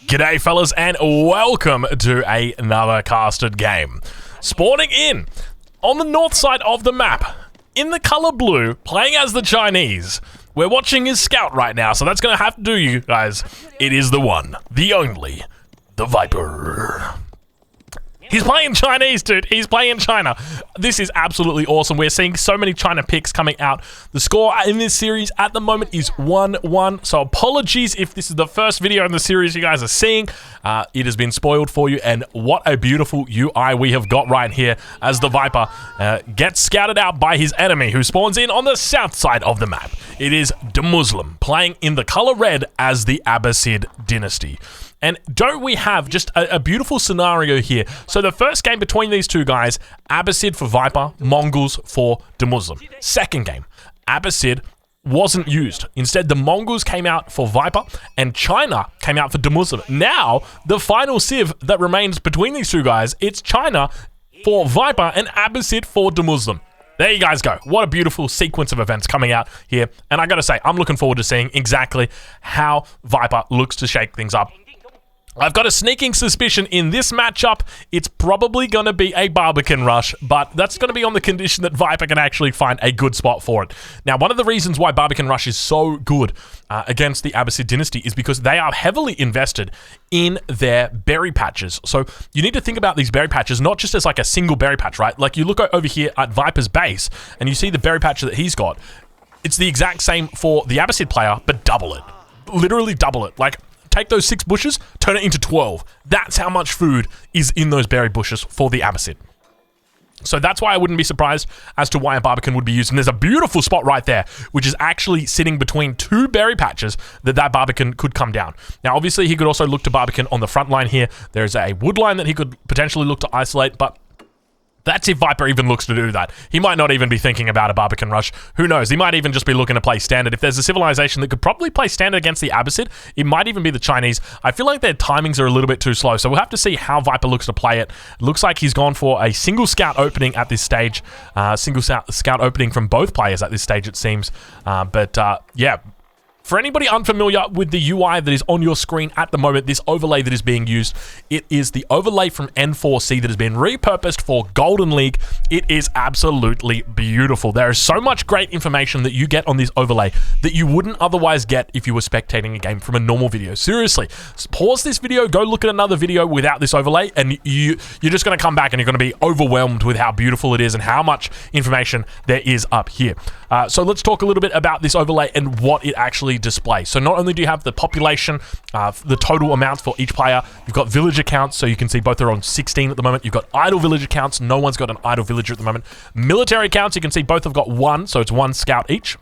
G'day fellas and welcome to another casted game. Spawning in on the north side of the map, in the color blue, playing as the Chinese. We're watching his scout right now, so that's gonna have to do, you guys. It is the one, the only, the Viper. He's playing Chinese, dude. He's playing China. This is absolutely awesome. We're seeing so many China picks coming out. The score in this series at the moment is 1-1. So apologies if this is the first video in the series you guys are seeing. It has been spoiled for you, and what a beautiful UI we have got right here as the Viper gets scouted out by his enemy, who spawns in on the south side of the map. It is DeMuslim playing in the color red as the Abbasid dynasty. And don't we have just a beautiful scenario here? So the first game between these two guys, Abbasid for Viper, Mongols for DeMuslim. Second game, Abbasid wasn't used. Instead, the Mongols came out for Viper and China came out for DeMuslim. Now, the final civ that remains between these two guys, it's China for Viper and Abbasid for DeMuslim. There you guys go. What a beautiful sequence of events coming out here. And I gotta say, I'm looking forward to seeing exactly how Viper looks to shake things up. I've got a sneaking suspicion in this matchup, it's probably going to be a Barbican rush, but that's going to be on the condition that Viper can actually find a good spot for it. Now, one of the reasons why Barbican rush is so good against the Abbasid dynasty is because they are heavily invested in their berry patches. So you need to think about these berry patches not just as like a single berry patch, right? Like you look over here at Viper's base and you see the berry patch that he's got. It's the exact same for the Abbasid player, but double it. Literally double it. Like, take those 6 bushes, turn it into 12. That's how much food is in those berry bushes for the Abbasid. So that's why I wouldn't be surprised as to why a Barbican would be used. And there's a beautiful spot right there, which is actually sitting between 2 berry patches that Barbican could come down. Now, obviously, he could also look to Barbican on the front line here. There's a wood line that he could potentially look to isolate, but that's if Viper even looks to do that. He might not even be thinking about a Barbican rush. Who knows? He might even just be looking to play standard. If there's a civilization that could probably play standard against the Abbasid, it might even be the Chinese. I feel like their timings are a little bit too slow, so we'll have to see how Viper looks to play it. Looks like he's gone for a single scout opening at this stage. Single scout opening from both players at this stage, it seems. Yeah. For anybody unfamiliar with the UI that is on your screen at the moment, this overlay that is being used, it is the overlay from N4C that has been repurposed for Golden League. It is absolutely beautiful. There is so much great information that you get on this overlay that you wouldn't otherwise get if you were spectating a game from a normal video. Seriously, pause this video, go look at another video without this overlay, and you're just going to come back and you're going to be overwhelmed with how beautiful it is and how much information there is up here. So let's talk a little bit about this overlay and what it actually displays. So not only do you have the population, the total amounts for each player, you've got villager counts, so you can see both are on 16 at the moment. You've got idle villager counts, no one's got an idle villager at the moment. Military counts, you can see both have got 1, so it's 1 scout each.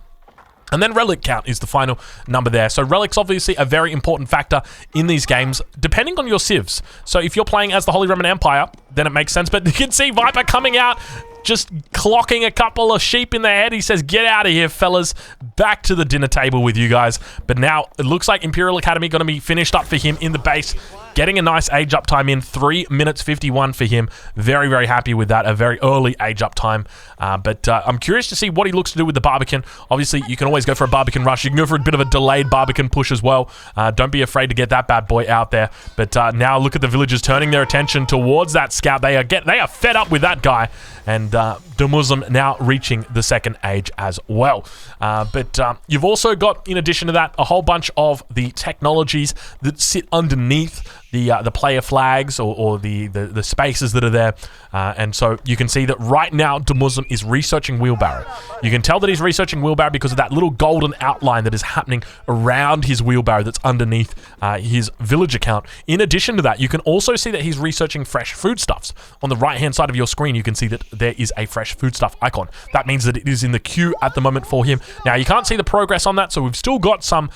And then relic count is the final number there. So relic's obviously a very important factor in these games, depending on your civs. So if you're playing as the Holy Roman Empire, then it makes sense. But you can see Viper coming out, just clocking a couple of sheep in the head. He says, get out of here, fellas. Back to the dinner table with you guys. But now it looks like Imperial Academy going to be finished up for him in the base. Getting a nice age up time in, 3 minutes 51 for him. Very, very happy with that. A very early age up time. But I'm curious to see what he looks to do with the Barbican. Obviously, you can always go for a Barbican rush. You can go for a bit of a delayed Barbican push as well. Don't be afraid to get that bad boy out there. But now look at the villagers turning their attention towards that scout. They are fed up with that guy. And DeMuslim now reaching the second age as well. But you've also got, in addition to that, a whole bunch of the technologies that sit underneath the player flags or the spaces that are there. And so you can see that right now DeMuslim is researching wheelbarrow. You can tell that he's researching wheelbarrow because of that little golden outline that is happening around his wheelbarrow that's underneath his village account. In addition to that, you can also see that he's researching fresh foodstuffs. On the right hand side of your screen, you can see that there is a fresh foodstuff icon. That means that it is in the queue at the moment for him. Now, you can't see the progress on that, so we've still got some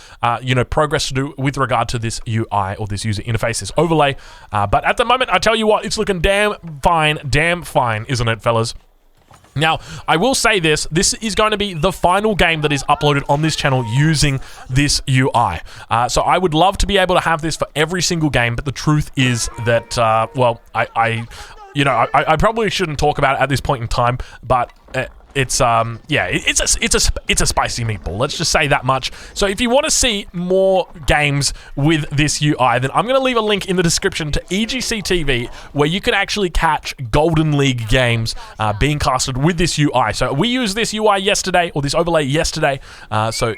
progress to do with regard to this UI or this user interface, this overlay. But at the moment, I tell you what, it's looking damn fine, isn't it, fellas? Now, I will say this is going to be the final game that is uploaded on this channel using this UI. So I would love to be able to have this for every single game, but the truth is that, I probably shouldn't talk about it at this point in time, but it's yeah, it's a spicy meatball. Let's just say that much. So if you want to see more games with this UI, then I'm going to leave a link in the description to EGC TV where you can actually catch Golden League games being casted with this UI. So we used this UI yesterday, or this overlay yesterday. So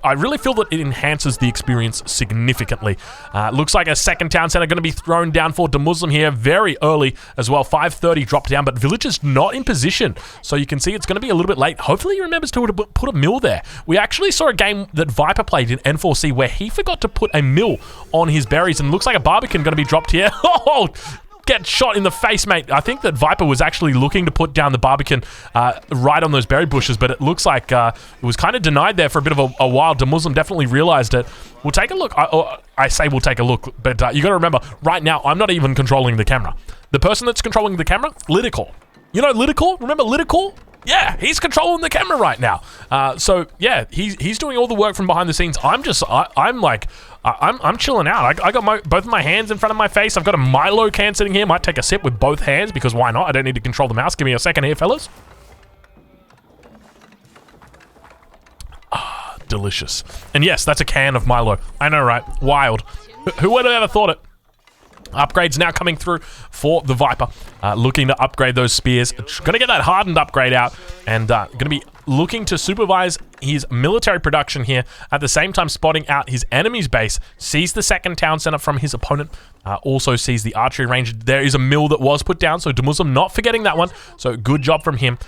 I really feel that it enhances the experience significantly. Looks like a second town center going to be thrown down for Demuslim here very early as well. 5:30 drop down, but Villager's not in position. So you can see it's going to be a little bit late. Hopefully he remembers to put a mill there. We actually saw a game that Viper played in N4C where he forgot to put a mill on his berries, and looks like a Barbican going to be dropped here. Oh, get shot in the face, mate. I think that Viper was actually looking to put down the Barbican right on those berry bushes, but it looks like it was kind of denied there for a bit of a while. Demuslim definitely realized it. We'll take a look. I say we'll take a look, but you got to remember, right now, I'm not even controlling the camera. The person that's controlling the camera, Lidicor. You know Lidicor? Remember Lidicor? Yeah, he's controlling the camera right now. So yeah, he's doing all the work from behind the scenes. I'm chilling out. I got both of my hands in front of my face. I've got a Milo can sitting here. Might take a sip with both hands because why not? I don't need to control the mouse. Give me a second here, fellas. Ah, delicious. And yes, that's a can of Milo. I know, right? Wild. Who would have ever thought it? Upgrades now coming through for the Viper. Looking to upgrade those spears. Going to get that hardened upgrade out. And going to be looking to supervise his military production here. At the same time spotting out his enemy's base. Sees the second town center from his opponent. Also sees the archery range. There is a mill that was put down. So Demuslim not forgetting that one. So good job from him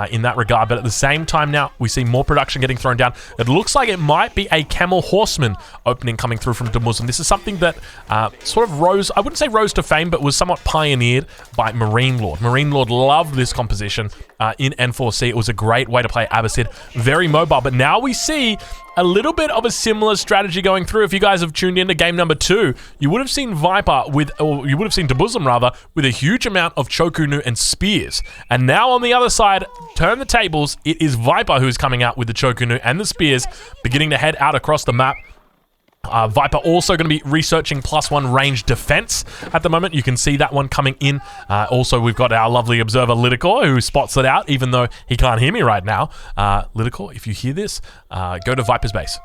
in that regard. But at the same time now, we see more production getting thrown down. It looks like it might be a Camel Horseman opening coming through from Demuslim. This is something that sort of rose, I wouldn't say rose to fame, but was somewhat pioneered by Marine Lord. Marine Lord loved this composition in N4C. It was a great way to play Abbasid. Very mobile. But now we see a little bit of a similar strategy going through. If you guys have tuned into game number 2, you would have seen Viper or you would have seen Demuslim rather, with a huge amount of Chokunu and spears. And now on the other side, turn the tables, it is Viper who is coming out with the Chokunu and the spears, beginning to head out across the map. Viper also going to be researching +1 range defense at the moment. You can see that one coming in. Also, we've got our lovely observer Lidicor who spots it out, even though he can't hear me right now. Lidicor, if you hear this, go to Viper's base.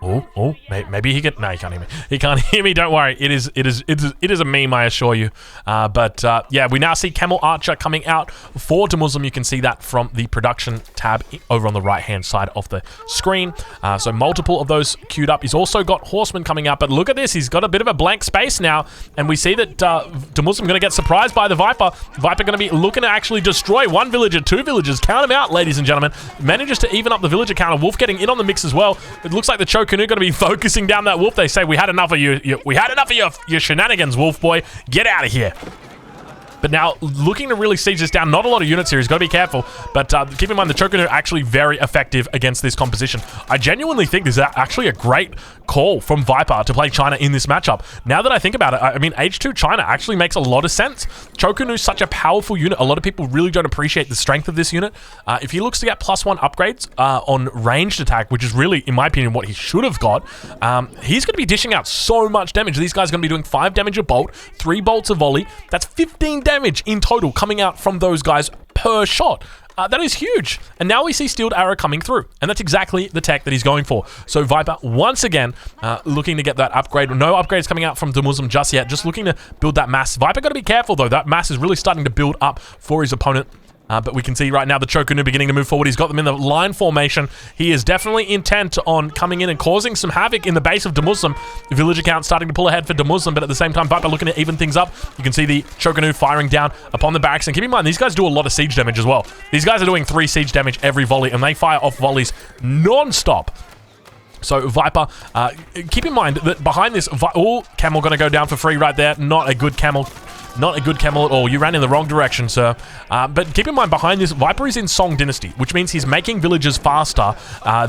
Oh, maybe he can. No, he can't hear me. He can't hear me. Don't worry. It is a meme, I assure you. Yeah, we now see Camel Archer coming out for Demuslim. You can see that from the production tab over on the right-hand side of the screen. So multiple of those queued up. He's also got Horseman coming out, but look at this. He's got a bit of a blank space now, and we see that Demuslim going to get surprised by the Viper. Viper going to be looking to actually destroy one villager, 2 villagers. Count them out, ladies and gentlemen. Manages to even up the villager counter. Wolf getting in on the mix as well. It looks like the Chokunu going to be focusing down that Wolf. They say, we had enough of your shenanigans, Wolf boy. Get out of here. But now, looking to really siege this down. Not a lot of units here. He's got to be careful. But keep in mind, the Chokunu are actually very effective against this composition. I genuinely think this is actually a great call from Viper to play China in this matchup. Now that I think about it, I mean, H2 China actually makes a lot of sense. Chokunu is such a powerful unit. A lot of people really don't appreciate the strength of this unit. If he looks to get +1 upgrades on ranged attack, which is really, in my opinion, what he should have got, he's going to be dishing out so much damage. These guys are going to be doing 5 damage a bolt, 3 bolts a volley. That's 15 damage in total coming out from those guys per shot. That is huge. And now we see Steeled Arrow coming through. And that's exactly the tech that he's going for. So Viper, once again, looking to get that upgrade. No upgrades coming out from Demuslim just yet. Just looking to build that mass. Viper got to be careful, though. That mass is really starting to build up for his opponent. But we can see right now the Chokunu beginning to move forward. He's got them in the line formation. He is definitely intent on coming in and causing some havoc in the base of Demuslim. Villager count starting to pull ahead for Demuslim, but at the same time, Viper looking to even things up. You can see the Chokunu firing down upon the barracks. And keep in mind, these guys do a lot of siege damage as well. These guys are doing 3 siege damage every volley, and they fire off volleys non-stop. So Viper, keep in mind that behind this, Camel going to go down for free right there. Not a good Camel. Not a good Camel at all. You ran in the wrong direction, sir. But keep in mind, behind this, Viper is in Song Dynasty, which means he's making villages faster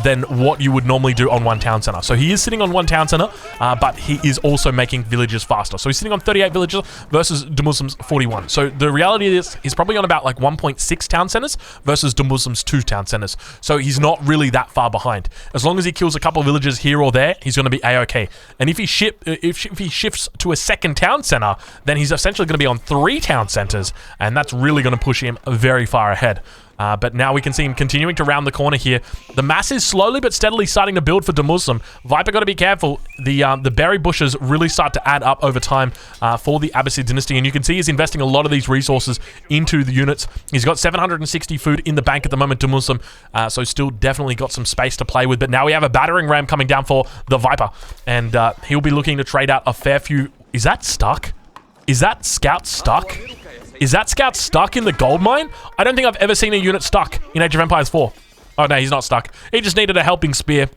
than what you would normally do on one town center. So he is sitting on one town center, but he is also making villages faster. So he's sitting on 38 villages versus Demuslim's 41. So the reality is he's probably on about like 1.6 town centers versus Demuslim's 2 town centers. So he's not really that far behind. As long as he kills a couple of villages here or there, he's going to be A-okay. And if he shifts to a second town center, then he's essentially going to to be on 3 town centers, and that's really going to push him very far ahead. But now we can see him continuing to round the corner here. The mass is slowly but steadily starting to build for Demuslim. Viper got to be careful. The berry bushes really start to add up over time for the Abbasid dynasty, and you can see he's investing a lot of these resources into the units. He's got 760 food in the bank at the moment, Demuslim, so still definitely got some space to play with. But now we have a battering ram coming down for the Viper, and he'll be looking to trade out a fair few. Is that stuck? Is that scout stuck? Is that scout stuck in the gold mine? I don't think I've ever seen a unit stuck in Age of Empires 4. Oh, no, he's not stuck. He just needed a helping spear.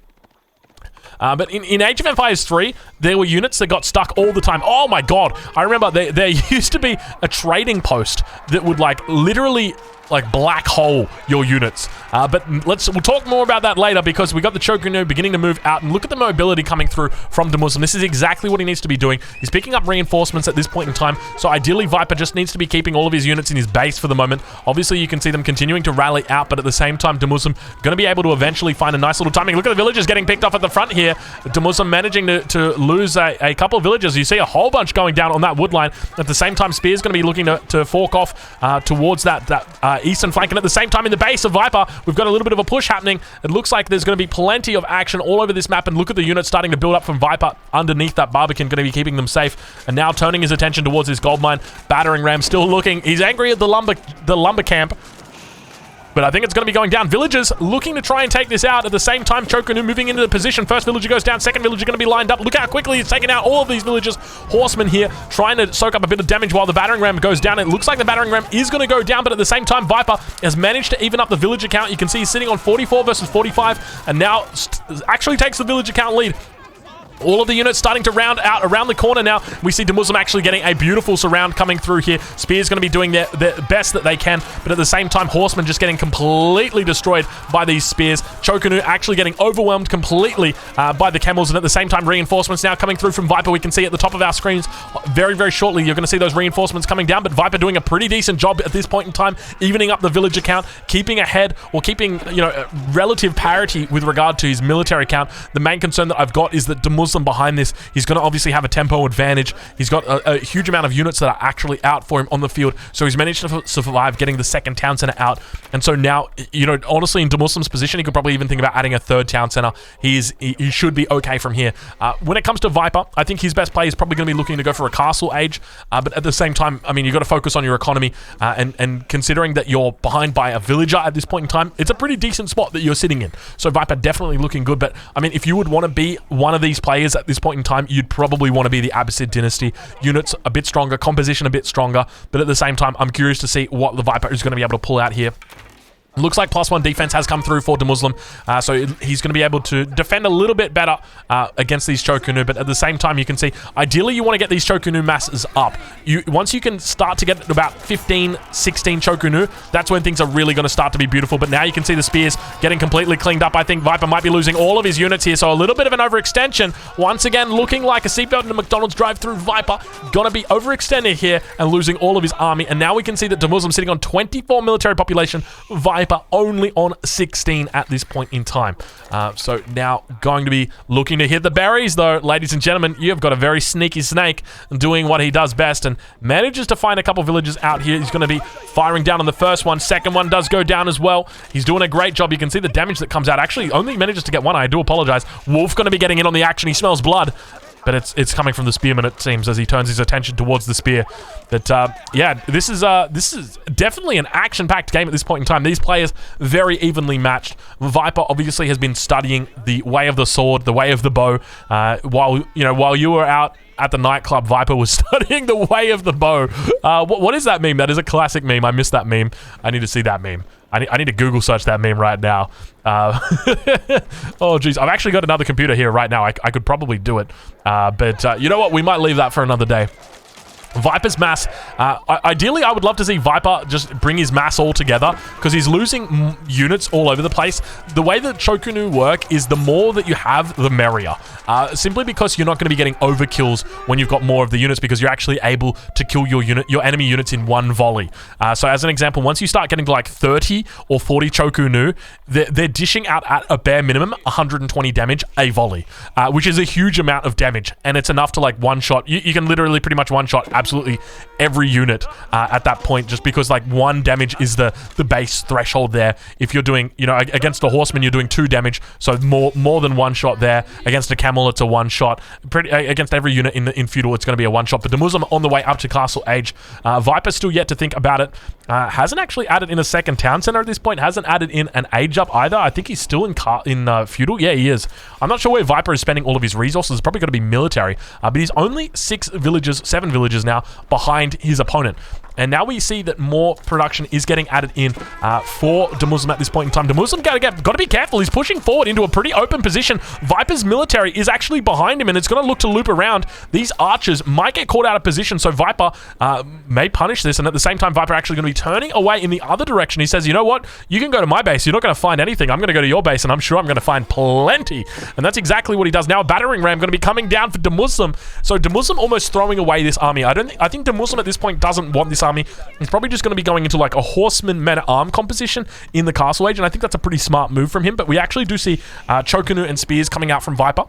But in Age of Empires 3, there were units that got stuck all the time. Oh my god. I remember there used to be a trading post that would like literally like black hole your units. But we'll talk more about that later, because we got the Chocunu beginning to move out, and look at the mobility coming through from Demuslim. This is exactly what he needs to be doing. He's picking up reinforcements at this point in time, so ideally Viper just needs to be keeping all of his units in his base for the moment. Obviously you can see them continuing to rally out, but at the same time Demuslim going to be able to eventually find a nice little timing. Look at the villagers getting picked off at the front here. Demuslim managing to lose a couple of villagers. You see a whole bunch going down on that wood line. At the same time, Spear's going to be looking to fork off towards that eastern flank, and at the same time in the base of Viper, we've got a little bit of a push happening. It looks like there's going to be plenty of action all over this map, and look at the units starting to build up from Viper underneath that Barbican, going to be keeping them safe, and now turning his attention towards his gold mine. Battering ram still looking. He's angry at the lumber camp, but I think it's going to be going down. Villagers looking to try and take this out. At the same time, Chocunu moving into the position. First villager goes down. Second villager going to be lined up. Look how quickly he's taking out all of these villagers. Horseman here trying to soak up a bit of damage while the battering ram goes down. It looks like the battering ram is going to go down, but at the same time, Viper has managed to even up the villager count. You can see he's sitting on 44 versus 45, and now actually takes the villager count lead. All of the units starting to round out around the corner now. We see Demuslim actually getting a beautiful surround coming through here. Spear's going to be doing their best that they can, but at the same time, Horsemen just getting completely destroyed by these spears. Chocunu actually getting overwhelmed completely by the camels, and at the same time, reinforcements now coming through from Viper. We can see at the top of our screens very, very shortly, you're going to see those reinforcements coming down, but Viper doing a pretty decent job at this point in time, evening up the villager count, keeping ahead, or keeping, relative parity with regard to his military count. The main concern that I've got is that Demuslim behind this, he's going to obviously have a tempo advantage. He's got a huge amount of units that are actually out for him on the field, so he's managed to survive getting the second town center out. And so now, honestly, in Demuslim's position, he could probably even think about adding a third town center. He should be okay from here. When it comes to Viper, I think his best play is probably going to be looking to go for a castle age, but at the same time, I mean, you've got to focus on your economy, and considering that you're behind by a villager at this point in time, it's a pretty decent spot that you're sitting in. So Viper definitely looking good, but I mean, if you would want to be one of these players at this point in time, you'd probably want to be the Abbasid dynasty. Units a bit stronger, composition a bit stronger, but at the same time, I'm curious to see what the Viper is going to be able to pull out here. Looks like +1 defense has come through for Demuslim, so he's going to be able to defend a little bit better against these Chocunu, but at the same time, you can see, ideally, you want to get these Chocunu masses up. Once you can start to get about 15, 16 Chocunu, that's when things are really going to start to be beautiful, but now you can see the spears getting completely cleaned up. I think Viper might be losing all of his units here, so a little bit of an overextension. Once again, looking like a seatbelt in a McDonald's drive-through. Viper going to be overextended here and losing all of his army, and now we can see that Demuslim sitting on 24 military population, Viper only on 16 at this point in time. So now going to be looking to hit the berries, though. Ladies and gentlemen, you have got a very sneaky snake doing what he does best, and manages to find a couple villagers out here. He's going to be firing down on the first one. Second one does go down as well. He's doing a great job. You can see the damage that comes out. Actually, only manages to get one. I do apologize. Wolf going to be getting in on the action. He smells blood, but it's coming from the spearman, it seems, as he turns his attention towards the spear. But yeah, this is definitely an action-packed game at this point in time. These players very evenly matched. Viper obviously has been studying the way of the sword, the way of the bow. While you were out at the nightclub, Viper was studying the way of the bow. What is that meme? That is a classic meme. I missed that meme. I need to see that meme. I need to Google search that meme right now. Oh, geez. I've actually got another computer here right now. I could probably do it. But you know what? We might leave that for another day. Viper's mass, ideally I would love to see Viper just bring his mass all together, because he's losing units all over the place. The way that Chocunu work is the more that you have, the merrier. Simply because you're not going to be getting overkills when you've got more of the units, because you're actually able to kill your enemy units in one volley. So as an example, once you start getting to like 30 or 40 Chocunu, they're dishing out at a bare minimum 120 damage a volley, which is a huge amount of damage, and it's enough to like one-shot. You can literally pretty much one-shot absolutely every unit at that point, just because like 1 damage is the base threshold there. If you're doing, you know, against a horseman, you're doing 2 damage, so more than 1 shot there. Against a camel, it's a 1 shot. Against every unit in feudal, it's going to be a 1 shot. But Dumuzum on the way up to Castle Age. Viper's still yet to think about it. Hasn't actually added in a second town center at this point. Hasn't added in an age up either. I think he's still in feudal. Yeah, he is. I'm not sure where Viper is spending all of his resources. It's probably going to be military. But he's only 7 villages now behind his opponent. And now we see that more production is getting added in for Dumuzum at this point in time. Dumuzum got to be careful. He's pushing forward into a pretty open position. Viper's military is actually behind him, and it's going to look to loop around. These archers might get caught out of position, so Viper may punish this. And at the same time, Viper actually going to be turning away in the other direction. He says, you know what? You can go to my base. You're not going to find anything. I'm going to go to your base, and I'm sure I'm going to find plenty. And that's exactly what he does. Now a battering ram going to be coming down for Dumuzum. So Dumuzum almost throwing away this army. I think Dumuzum at this point doesn't want this army. He's probably just going to be going into like a horseman men-at-arm composition in the Castle Age, and I think that's a pretty smart move from him. But we actually do see Chokunu and spears coming out from Viper,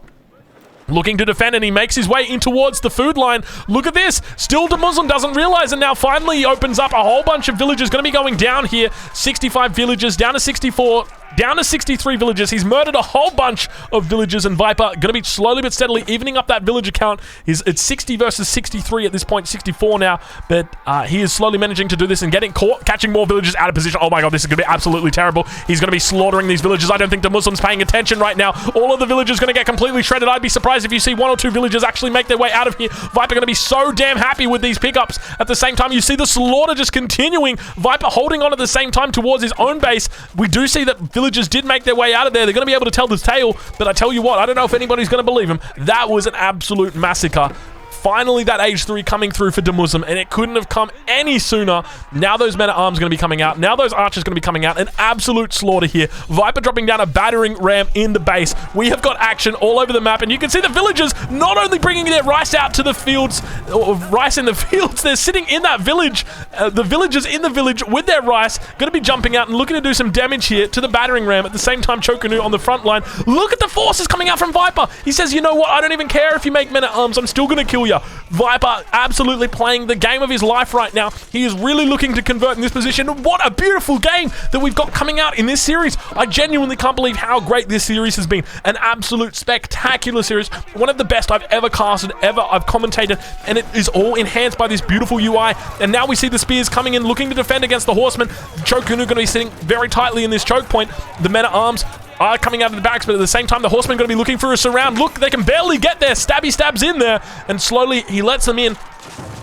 looking to defend, and he makes his way in towards the food line. Look at this. Still Dumuzum doesn't realize, and now finally he opens up a whole bunch of villages. Going to be going down here. 65 villages, down to 64, down to 63 villages. He's murdered a whole bunch of villages, and Viper going to be slowly but steadily evening up that villager count. It's 60 versus 63 at this point, 64 now, but he is slowly managing to do this and catching more villagers out of position. Oh my god, this is going to be absolutely terrible. He's going to be slaughtering these villagers. I don't think Dumuzum's paying attention right now. All of the villagers going to get completely shredded. I'd be surprised if you see 1 or 2 villagers actually make their way out of here. Viper going to be so damn happy with these pickups. At the same time, you see the slaughter just continuing. Viper holding on at the same time towards his own base. We do see that villagers did make their way out of there. They're going to be able to tell this tale, but I tell you what, I don't know if anybody's going to believe him. That was an absolute massacre. Finally, that age 3 coming through for Dumuzum, and it couldn't have come any sooner. Now those men-at-arms going to be coming out. Now those archers going to be coming out. An absolute slaughter here. Viper dropping down a battering ram in the base. We have got action all over the map, and you can see the villagers not only bringing their rice out to the fields, or rice in the fields, they're sitting in that village. The villagers in the village with their rice going to be jumping out and looking to do some damage here to the battering ram. At the same time, Chokunu on the front line. Look at the forces coming out from Viper. He says, you know what? I don't even care if you make men-at-arms. I'm still going to kill you. Viper absolutely playing the game of his life right now. He is really looking to convert in this position. What a beautiful game that we've got coming out in this series. I genuinely can't believe how great this series has been. An absolute spectacular series. One of the best I've ever casted, ever I've commentated, and it is all enhanced by this beautiful UI. And now we see the spears coming in, looking to defend against the horsemen. Chokunu going to be sitting very tightly in this choke point. The men-at-arms are coming out of the barracks, but at the same time, the horsemen are going to be looking for a surround. Look, they can barely get there. Stabby stabs in there, and slowly he lets them in.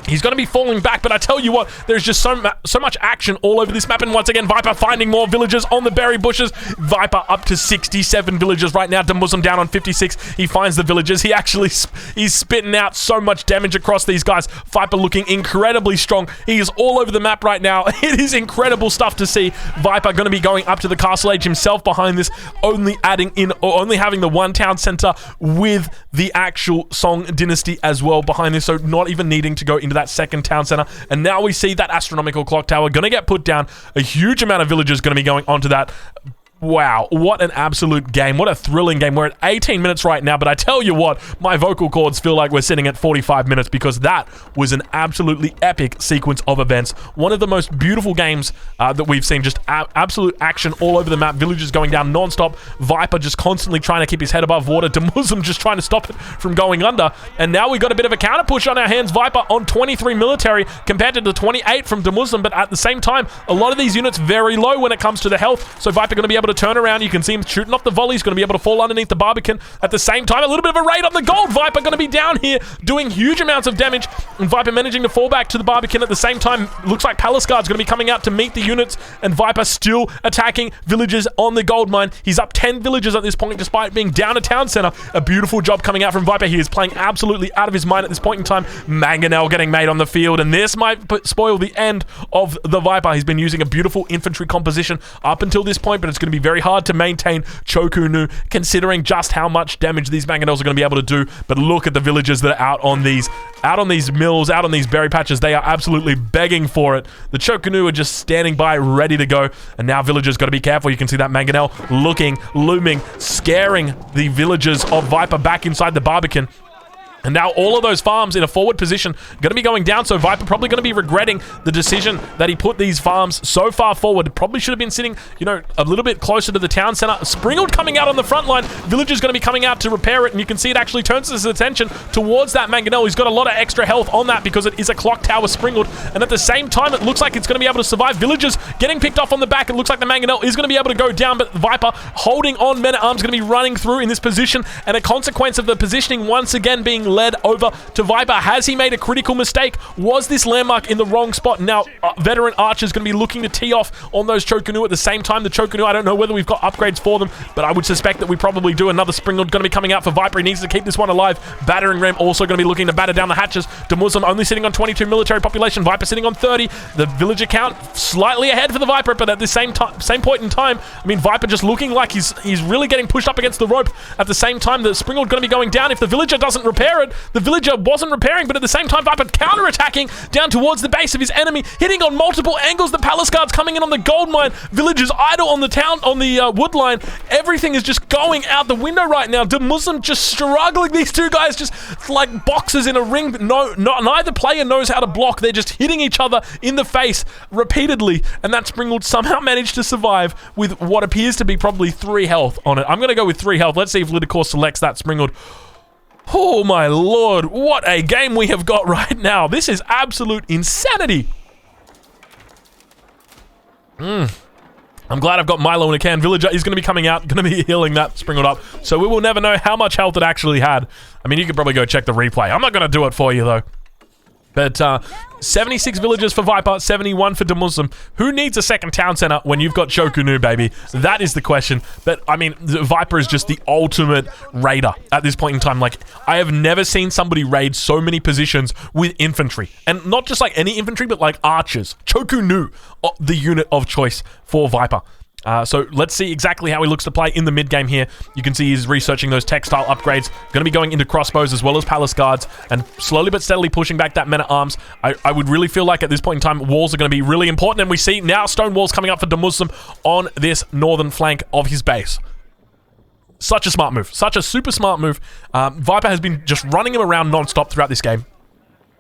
He's going to be falling back, but I tell you what, there's just so much action all over this map. And once again, Viper finding more villagers on the berry bushes. Viper up to 67 villagers right now. Dumuzum down on 56. He finds the villagers. He's spitting out so much damage across these guys. Viper looking incredibly strong. He is all over the map right now. It is incredible stuff to see. Viper going to be going up to the Castle Age himself behind this, only having the 1 town center with the actual Song Dynasty as well behind this, so not even needing to go into that 2nd town center. And now we see that astronomical clock tower going to get put down. A huge amount of villagers going to be going onto that. Wow, what an absolute game. What a thrilling game. We're at 18 minutes right now, but I tell you what, my vocal cords feel like we're sitting at 45 minutes because that was an absolutely epic sequence of events. One of the most beautiful games that we've seen. Just absolute action all over the map. Villagers going down non-stop. Viper just constantly trying to keep his head above water. Dumuzum just trying to stop it from going under. And now we've got a bit of a counter push on our hands. Viper on 23 military compared to the 28 from Dumuzum, but at the same time, a lot of these units very low when it comes to the health. So Viper going to be able to turn around. You can see him shooting off the volleys, going to be able to fall underneath the Barbican. At the same time, a little bit of a raid on the gold. Viper going to be down here doing huge amounts of damage, and Viper managing to fall back to the Barbican. At the same time, looks like Palace Guard's going to be coming out to meet the units, and Viper still attacking villagers on the gold mine. He's up 10 villagers at this point despite being down a town center. A beautiful job coming out from Viper. He is playing absolutely out of his mind at this point in time. Mangonel getting made on the field, and this might spoil the end of the Viper. He's been using a beautiful infantry composition up until this point, but it's going to be very hard to maintain Chokunu considering just how much damage these Mangonels are going to be able to do. But look at the villagers that are out on these mills, out on these berry patches. They are absolutely begging for it. The Chokunu are just standing by ready to go, and now villagers got to be careful. You can see that Mangonel looming, scaring the villagers of Viper back inside the Barbican. And now all of those farms in a forward position going to be going down, so Viper probably going to be regretting the decision that he put these farms so far forward. Probably should have been sitting, you know, a little bit closer to the town center. Springald coming out on the front line. Villager's going to be coming out to repair it, and you can see it actually turns his attention towards that Mangonel. He's got a lot of extra health on that because it is a clock tower Springald, and at the same time, it looks like it's going to be able to survive. Villagers getting picked off on the back. It looks like the Mangonel is going to be able to go down, but Viper holding on. Men-at-Arms going to be running through in this position, and a consequence of the positioning once again being led over to Viper. Has he made a critical mistake? Was this landmark in the wrong spot? Now, veteran Archer's going to be looking to tee off on those Choconu at the same time. The Choconu, I don't know whether we've got upgrades for them, but I would suspect that we probably do. Another Springald going to be coming out for Viper. He needs to keep this one alive. Battering Ram also going to be looking to batter down the hatches. Muslim only sitting on 22 military population. Viper sitting on 30. The villager count slightly ahead for the Viper, but at the same point in time, I mean, Viper just looking like he's really getting pushed up against the rope. At the same time, the Springald going to be going down. If the villager doesn't repair it, the villager wasn't repairing, but at the same time, Viper counter-attacking down towards the base of his enemy, hitting on multiple angles. The Palace Guards coming in on the gold mine. Villagers idle on the wood line. Everything is just going out the window right now. The Muslim just struggling. These two guys just like boxers in a ring. Neither player knows how to block. They're just hitting each other in the face repeatedly, and that Springald somehow managed to survive with what appears to be probably 3 health on it. I'm going to go with 3 health. Let's see if Lidicor selects that Springald. Oh my lord, what a game we have got right now. This is absolute insanity. I'm glad I've got Milo in a can. Villager is going to be coming out, going to be healing that Springald up. So we will never know how much health it actually had. I mean, you could probably go check the replay. I'm not going to do it for you, though. But 76 villagers for Viper, 71 for Muslim. Who needs a second town center when you've got Choconu, baby? That is the question. But, I mean, Viper is just the ultimate raider at this point in time. Like, I have never seen somebody raid so many positions with infantry. And not just, like, any infantry, but, like, archers. Choconu, the unit of choice for Viper. So let's see exactly how he looks to play in the mid game here. You can see he's researching those textile upgrades. Going to be going into crossbows as well as palace guards, and slowly but steadily pushing back that men-at-arms. I would really feel like at this point in time, walls are going to be really important, and we see now stone walls coming up for Muslim on this northern flank of his base. Such a smart move. Such a super smart move. Viper has been just running him around non-stop throughout this game.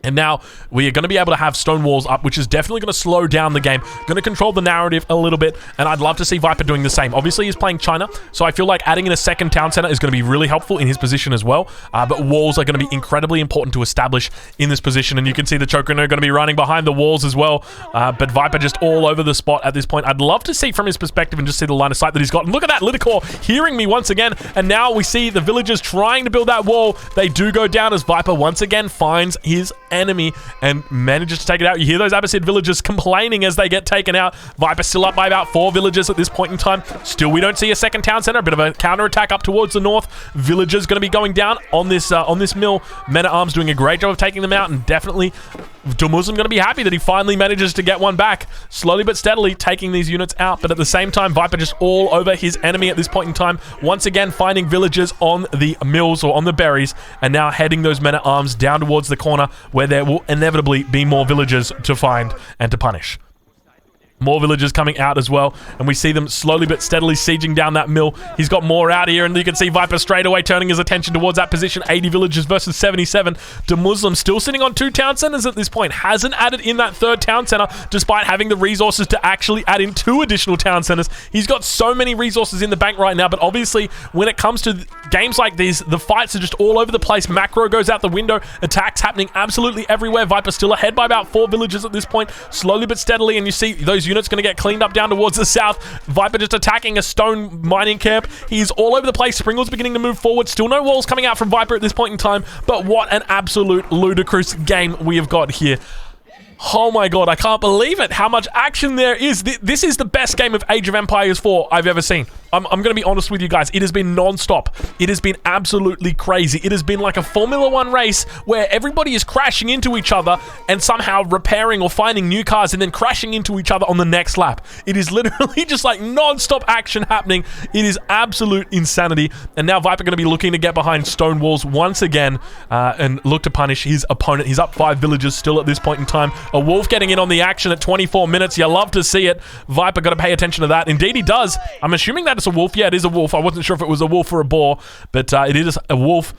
And now we are going to be able to have stone walls up, which is definitely going to slow down the game. Going to control the narrative a little bit, and I'd love to see Viper doing the same. Obviously, he's playing China, so I feel like adding in a second town center is going to be really helpful in his position as well. But walls are going to be incredibly important to establish in this position, and you can see the Choconu going to be running behind the walls as well. But Viper just all over the spot at this point. I'd love to see from his perspective and just see the line of sight that he's got. And look at that, Lidicor hearing me once again, and now we see the villagers trying to build that wall. They do go down as Viper once again finds his enemy and manages to take it out. You hear those Abbasid villagers complaining as they get taken out. Viper still up by about 4 villagers at this point in time. Still, we don't see a second town center. A bit of a counter-attack up towards the north. Villagers going to be going down on this mill. Men-at-Arms doing a great job of taking them out, and definitely Muslim going to be happy that he finally manages to get one back. Slowly but steadily taking these units out, but at the same time, Viper just all over his enemy at this point in time. Once again, finding villagers on the mills or on the berries, and now heading those men-at-arms down towards the corner where there will inevitably be more villagers to find and to punish. More villagers coming out as well, and we see them slowly but steadily sieging down that mill. He's got more out here, and you can see Viper straight away turning his attention towards that position. 80 villagers versus 77. Muslim still sitting on 2 town centers at this point. Hasn't added in that 3rd town center, despite having the resources to actually add in 2 additional town centers. He's got so many resources in the bank right now, but obviously, when it comes to games like these, the fights are just all over the place. Macro goes out the window. Attacks happening absolutely everywhere. Viper still ahead by about 4 villagers at this point, slowly but steadily, and you see those units going to get cleaned up down towards the south. Viper just attacking a stone mining camp. He's all over the place. Springald's beginning to move forward. Still no walls coming out from Viper at this point in time, but what an absolute ludicrous game we have got here. Oh my god, I can't believe it, how much action there is. This is the best game of Age of Empires 4 I've ever seen. I'm going to be honest with you guys. It has been non-stop. It has been absolutely crazy. It has been like a Formula 1 race where everybody is crashing into each other and somehow repairing or finding new cars and then crashing into each other on the next lap. It is literally just like non-stop action happening. It is absolute insanity. And now Viper going to be looking to get behind stone walls once again and look to punish his opponent. He's up 5 villagers still at this point in time. A wolf getting in on the action at 24 minutes. You love to see it. Viper got to pay attention to that. Indeed he does. I'm assuming that it's a wolf. Yeah, it is a wolf. I wasn't sure if it was a wolf or a boar, but it is a wolf.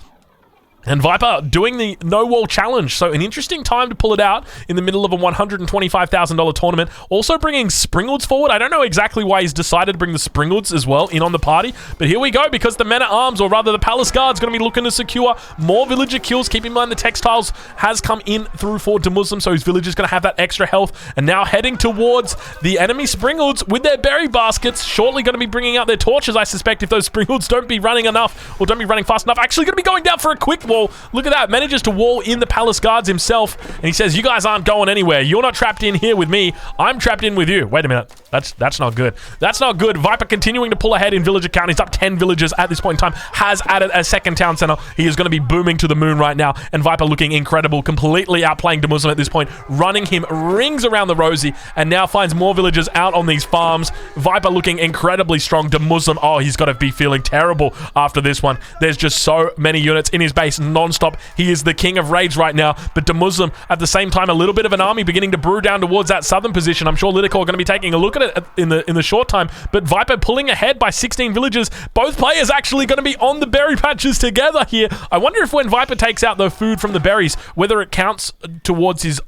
And Viper doing the no-wall challenge. So an interesting time to pull it out in the middle of a $125,000 tournament. Also bringing Springalds forward. I don't know exactly why he's decided to bring the Springalds as well in on the party. But here we go, because the Men-at-Arms, or rather the Palace Guard's going to be looking to secure more villager kills. Keep in mind the Textiles has come in through for Demuslim, so his villager's going to have that extra health. And now heading towards the enemy Springalds with their berry baskets. Shortly going to be bringing out their torches, I suspect, if those Springalds don't be running enough, or don't be running fast enough. Actually going to be going down for a quick wall. Look at that. Manages to wall in the Palace Guards himself. And he says, you guys aren't going anywhere. You're not trapped in here with me. I'm trapped in with you. Wait a minute. That's not good. That's not good. Viper continuing to pull ahead in villager count. He's up 10 villagers at this point in time. Has added a second town center. He is going to be booming to the moon right now. And Viper looking incredible. Completely outplaying Demuslim at this point. Running him rings around the rosy. And now finds more villagers out on these farms. Viper looking incredibly strong. Demuslim, oh, he's got to be feeling terrible after this one. There's just so many units in his base non-stop. He is the king of raids right now, but Demuslim at the same time, a little bit of an army beginning to brew down towards that southern position. I'm sure Lidicor are going to be taking a look at it in the short time, but Viper pulling ahead by 16 villagers. Both players actually going to be on the berry patches together here. I wonder if when Viper takes out the food from the berries, whether it counts towards his...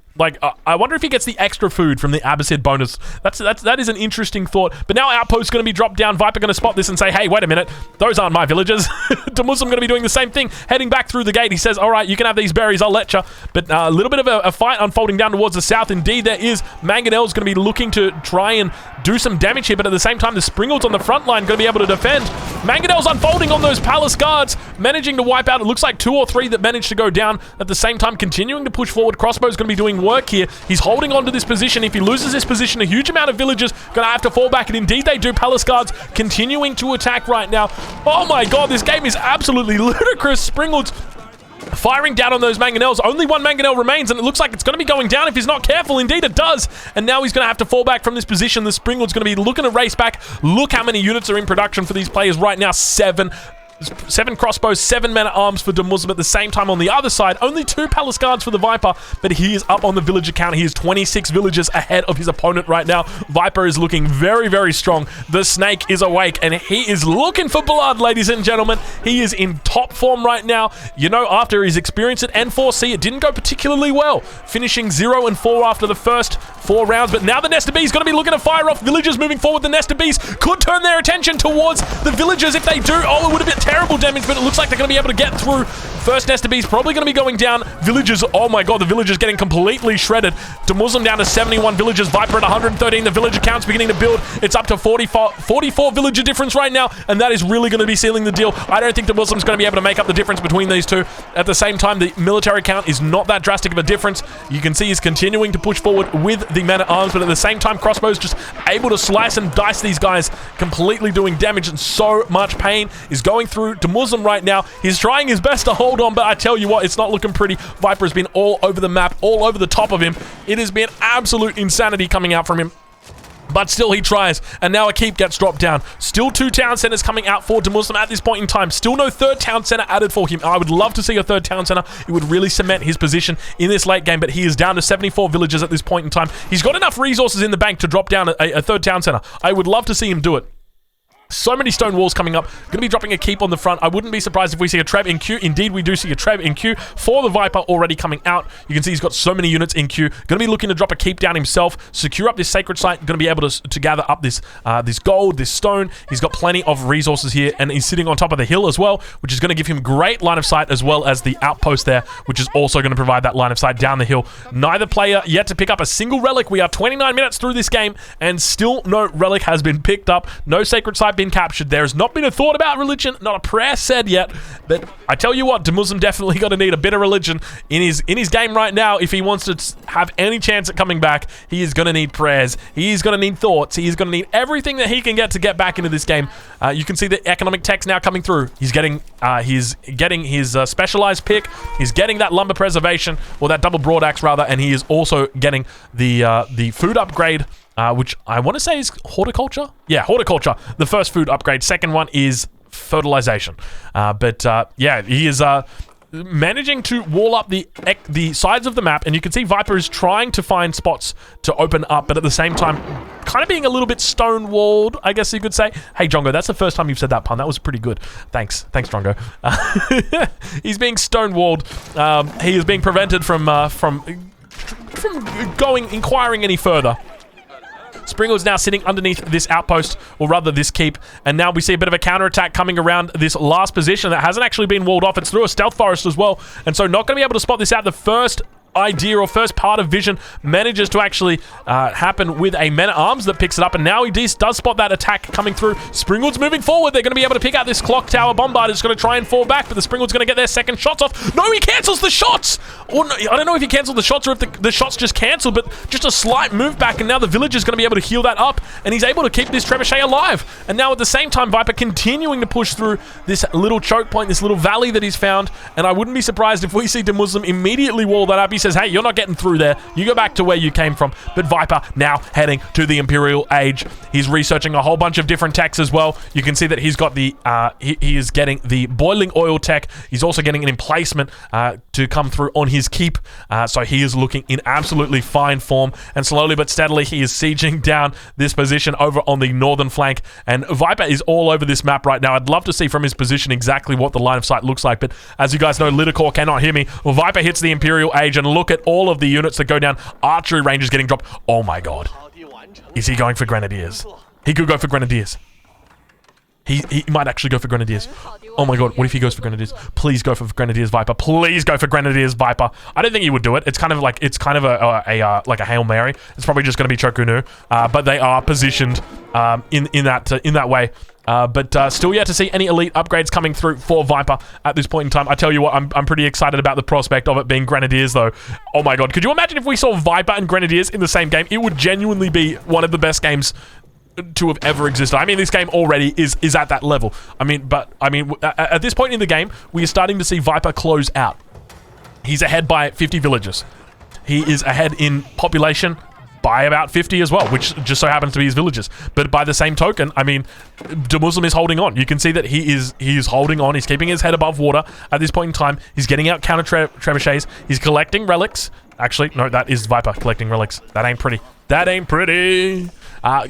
I wonder if he gets the extra food from the Abbasid bonus. That is an interesting thought. But now Outpost's going to be dropped down. Viper going to spot this and say, hey, wait a minute. Those aren't my villagers. Demuslim going to be doing the same thing. Heading back through the gate. He says, all right, you can have these berries. I'll let you. But a little bit of a fight unfolding down towards the south. Indeed, there is. Mangonel's going to be looking to try and do some damage here. But at the same time, the Springalds on the front line going to be able to defend. Mangonel's unfolding on those Palace Guards. Managing to wipe out. It looks like 2 or 3 that managed to go down. At the same time, continuing to push forward. Crossbow's going to be doing work here. He's holding on to this position. If he loses this position, a huge amount of villagers going to have to fall back, and indeed they do. Palace Guards continuing to attack right now. Oh my god, this game is absolutely ludicrous. Springalds firing down on those Mangonels. Only one Mangonel remains, and it looks like it's going to be going down if he's not careful. Indeed, it does. And now he's going to have to fall back from this position. The Springalds going to be looking to race back. Look how many units are in production for these players right now. 7 crossbows, 7 men-at-arms for Demuslim. At the same time, on the other side, only 2 Palace Guards for the Viper, but he is up on the villager count. He is 26 villagers ahead of his opponent right now. Viper is looking very, very strong. The Snake is awake, and he is looking for blood, ladies and gentlemen. He is in top form right now. You know, after his experience at N4C, it didn't go particularly well, finishing 0-4 after the first 4 rounds, but now the Nesta Bees going to be looking to fire off villagers moving forward. The Nesta Bees could turn their attention towards the villagers. If they do, oh, it would have been terrible damage, but it looks like they're going to be able to get through. First Nesta Bees probably going to be going down. Villagers, oh my god, the villagers getting completely shredded. Demuslim down to 71 villagers. Viper at 113. The villager count's beginning to build. It's up to 44 villager difference right now, and that is really going to be sealing the deal. I don't think Demuslim's going to be able to make up the difference between these two. At the same time, the military count is not that drastic of a difference. You can see he's continuing to push forward with the men-at-arms, but at the same time, Crossbow's just able to slice and dice these guys, completely doing damage, and so much pain is going through Demuslim right now. He's trying his best to hold on, but I tell you what, it's not looking pretty. Viper has been all over the map, all over the top of him. It has been absolute insanity coming out from him. But still he tries, and now a keep gets dropped down. Still 2 town centers coming out for Demuslim at this point in time. Still no 3rd town center added for him. I would love to see a 3rd town center. It would really cement his position in this late game, but he is down to 74 villagers at this point in time. He's got enough resources in the bank to drop down a 3rd town center. I would love to see him do it. So many stone walls coming up. Going to be dropping a keep on the front. I wouldn't be surprised if we see a Treb in queue. Indeed, we do see a Treb in queue for the Viper already coming out. You can see he's got so many units in queue. Going to be looking to drop a keep down himself. Secure up this sacred site. Going to be able to gather up this gold, this stone. He's got plenty of resources here, and he's sitting on top of the hill as well, which is going to give him great line of sight, as well as the outpost there, which is also going to provide that line of sight down the hill. Neither player yet to pick up a single relic. We are 29 minutes through this game, and still no relic has been picked up. No sacred site been captured. There's not been a thought about religion, not a prayer said yet, but I tell you what, Demuslim definitely going to need a bit of religion in his game right now. If he wants to have any chance at coming back, he is going to need prayers. He is going to need thoughts. He is going to need everything that he can get to get back into this game. You can see the economic text now coming through. He's getting his specialized pick. He's getting that lumber preservation, or that double broad axe rather, and he is also getting the food upgrade, which I want to say is horticulture. Yeah, horticulture. The first food upgrade. Second one is fertilization. Yeah, he is managing to wall up the sides of the map, and you can see Viper is trying to find spots to open up, but at the same time, kind of being a little bit stonewalled, I guess you could say. Hey, Drongo, that's the first time you've said that pun. That was pretty good. Thanks, Drongo. He's being stonewalled. He is being prevented from inquiring any further. Springald's now sitting underneath this outpost, or rather this keep, and now we see a bit of a counterattack coming around this last position that hasn't actually been walled off. It's through a stealth forest as well, and so not going to be able to spot this out. The first idea or first part of vision manages to actually happen with a men-at-arms that picks it up, and now he does spot that attack coming through. Springald's moving forward. They're going to be able to pick out this clock tower bombard. It's going to try and fall back, but the Springald's going to get their second shots off. No, he cancels the shots! Or no, I don't know if he canceled the shots or if the shots just cancelled, but just a slight move back, and now the villager's going to be able to heal that up, and he's able to keep this trebuchet alive. And now at the same time, Viper continuing to push through this little choke point, this little valley that he's found, and I wouldn't be surprised if we see DeMuslim immediately wall that up. He says, hey, you're not getting through there. You go back to where you came from. But Viper now heading to the Imperial Age. He's researching a whole bunch of different techs as well. You can see that he's got the, he is getting the boiling oil tech. He's also getting an emplacement to come through on his keep. So he is looking in absolutely fine form. And slowly but steadily, he is sieging down this position over on the northern flank. And Viper is all over this map right now. I'd love to see from his position exactly what the line of sight looks like. But as you guys know, Lidacor cannot hear me. Well, Viper hits the Imperial Age, and look at all of the units that go down. Archery range is getting dropped. Oh my god. Is he going for Grenadiers? He could go for Grenadiers. He might actually go for Grenadiers. Oh my god, what if he goes for Grenadiers? Please go for Grenadiers, Viper. Please go for Grenadiers, Viper. I don't think he would do it. It's kind of like like a Hail Mary. It's probably just going to be Chokunu. But they are positioned in that way. But still yet to see any elite upgrades coming through for Viper at this point in time. I tell you what, I'm pretty excited about the prospect of it being Grenadiers, though. Oh my god, could you imagine if we saw Viper and Grenadiers in the same game? It would genuinely be one of the best games to have ever existed. I mean, this game already is at that level. I mean, at this point in the game, we are starting to see Viper close out. He's ahead by 50 villagers. He is ahead in population by about 50 as well, which just so happens to be his villages. But by the same token, I mean, DeMuslim is holding on. You can see that he is holding on. He's keeping his head above water at this point in time. He's getting out counter trebuchets. He's collecting relics. Actually, no, that is Viper collecting relics. That ain't pretty. That ain't pretty.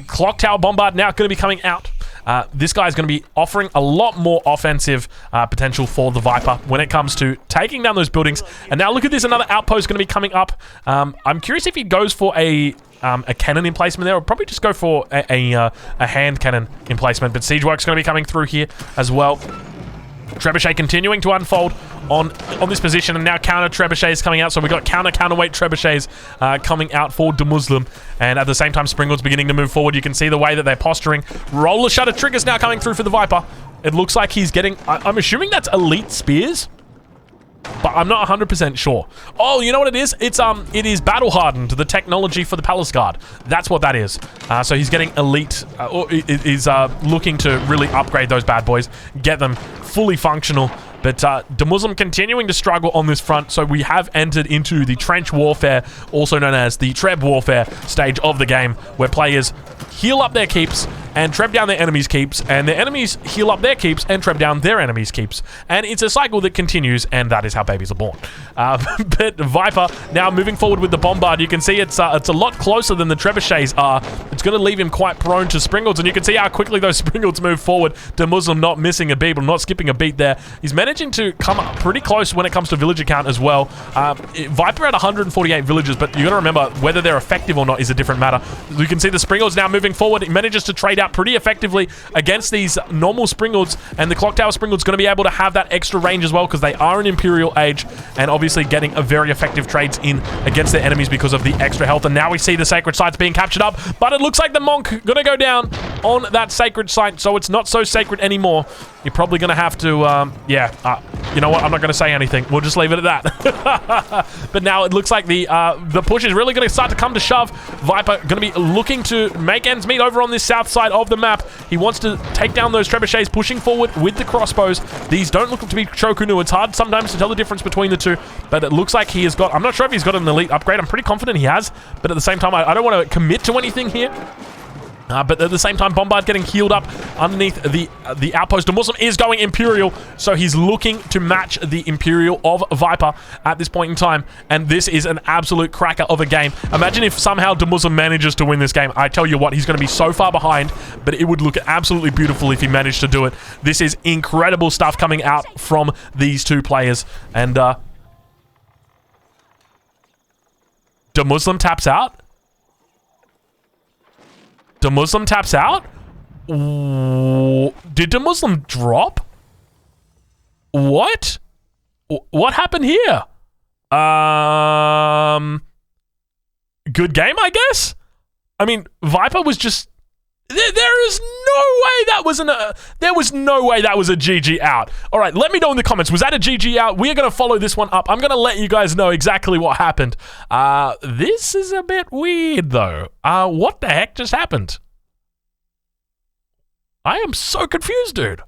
Clock Tower Bombard now going to be coming out. This guy is going to be offering a lot more offensive potential for the Viper when it comes to taking down those buildings. And now look at this, another outpost going to be coming up. I'm curious if he goes for a cannon emplacement there, or probably just go for a hand cannon emplacement. But Siege Work's going to be coming through here as well. Trebuchet continuing to unfold on this position, and now counter trebuchets coming out. So we've got counterweight trebuchets coming out for DeMuslim, and at the same time Springald's beginning to move forward. You can see the way that they're posturing. Roller shutter triggers now coming through for the Viper. It looks like he's getting, I'm assuming that's elite spears, but I'm not 100% sure. Oh, you know what it is? It is battle hardened, the technology for the Palace Guard. That's what that is. So he's getting elite, or is looking to really upgrade those bad boys, get them fully functional. But DeMuslim continuing to struggle on this front, so we have entered into the trench warfare, also known as the Treb warfare stage of the game, where players heal up their keeps and treb down their enemies' keeps, and their enemies heal up their keeps and treb down their enemies' keeps. And it's a cycle that continues, and that is how babies are born. But Viper now moving forward with the Bombard. You can see it's a lot closer than the trebuchets are. It's going to leave him quite prone to Springalds, and you can see how quickly those Springalds move forward. DeMuslim not missing a beat, but not skipping a beat there. He's managing to come up pretty close when it comes to villager count as well. Viper at 148 villagers, but you got to remember whether they're effective or not is a different matter. You can see the Springalds now moving forward. He manages to trade out pretty effectively against these normal Springalds, and the Clock Tower Springalds going to be able to have that extra range as well, because they are an Imperial Age, and obviously getting a very effective trades in against their enemies because of the extra health. And now we see the Sacred Sites being captured up, but it looks like the Monk going to go down on that Sacred Site, so it's not so sacred anymore. You're probably going to have to, you know what? I'm not going to say anything. We'll just leave it at that. But now it looks like the push is really going to start to come to shove. Viper going to be looking to make ends meet over on this south side of the map. He wants to take down those trebuchets, pushing forward with the crossbows. These don't look to be Chokunu. It's hard sometimes to tell the difference between the two, but it looks like he has got, I'm not sure if he's got an elite upgrade. I'm pretty confident he has, but at the same time, I don't want to commit to anything here. But at the same time, Bombard getting healed up underneath the outpost. Muslim is going Imperial, so he's looking to match the Imperial of Viper at this point in time. And this is an absolute cracker of a game. Imagine if somehow Muslim manages to win this game. I tell you what, he's going to be so far behind, but it would look absolutely beautiful if he managed to do it. This is incredible stuff coming out from these two players. And Muslim taps out. Muslim taps out? Did Muslim drop? What? What happened here? Good game, I guess? I mean, Viper was just... There is no way that was there was no way that was a GG out. All right, let me know in the comments. Was that a GG out? We're going to follow this one up. I'm going to let you guys know exactly what happened. This is a bit weird, though. What the heck just happened? I am so confused, dude.